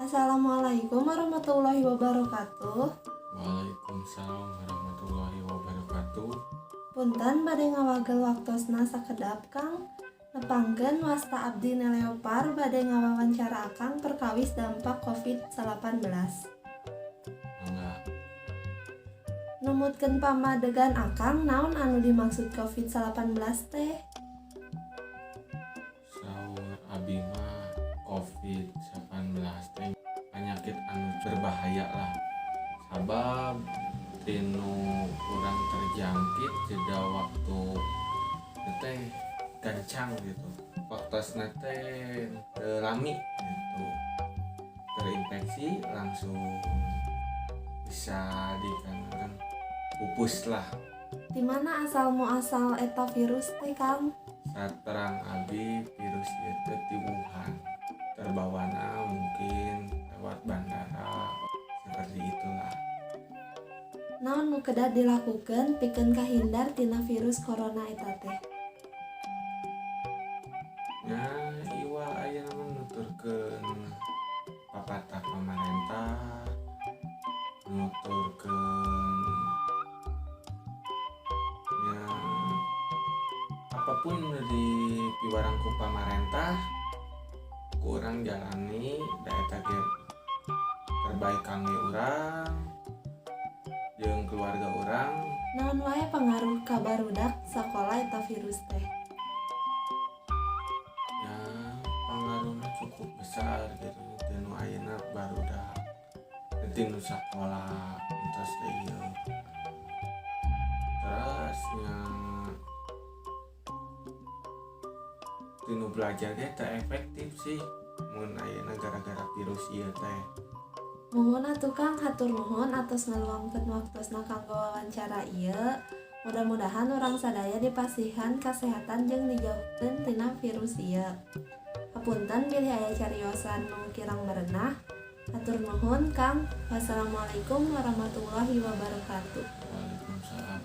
Assalamualaikum warahmatullahi wabarakatuh. Waalaikumsalam warahmatullahi wabarakatuh. Punten bade ngawagel waktosna sakedap Kang. Nepangkeun wasta abdi Neleopar bade ngawawancara Akang perkawis dampak COVID-19. Enggak, Numutkeun pamadegan Akang naon anu dimaksud COVID-19 teh? saur abi mah COVID-19 teh penyakit anu berbahaya lah. Sabab tinu kurang terjangkit jeda waktu teh gancang gitu. Waktosna teh lami gitu. Terinfeksi langsung bisa dikarenakan pupus lah. Di mana asal muasal eta virus teh Kang? Saterang abi virus itu di Wuhan, terbawana mungkin lewat bandara seperti itulah. Naon nu kedah dilakukeun pikeun kahindar tina virus corona eta teh? Nah, iwa aya nuturkeun papatah pemerintah, nuturkeun ya apapun dari piwarang ku pamarentah kurang jalani da eta ge terbaik kangge urang jeung keluarga urang. Naon wae pengaruh ka barudak sakola eta virus teh? Ya pengaruhnya cukup besar gitu tinu ayeuna barudak tinu sakola entos teh ieu terus tinu belajar ge teh efektif sih mun ayeuna gara-gara virus ieu teh. Muhun atuh Kang, hatur nuhun atos ngaluangkeun waktosna kanggo wawancara ieu. Mudah-mudahan urang sadaya dipasihan kasehatan jeung dijauhkeun tina virus ieu. Hapunten bilih aya cariosan nu kirang merenah. Hatur nuhun Kang. Wassalamualaikum warahmatullahi wabarakatuh. Waalaikumsalam.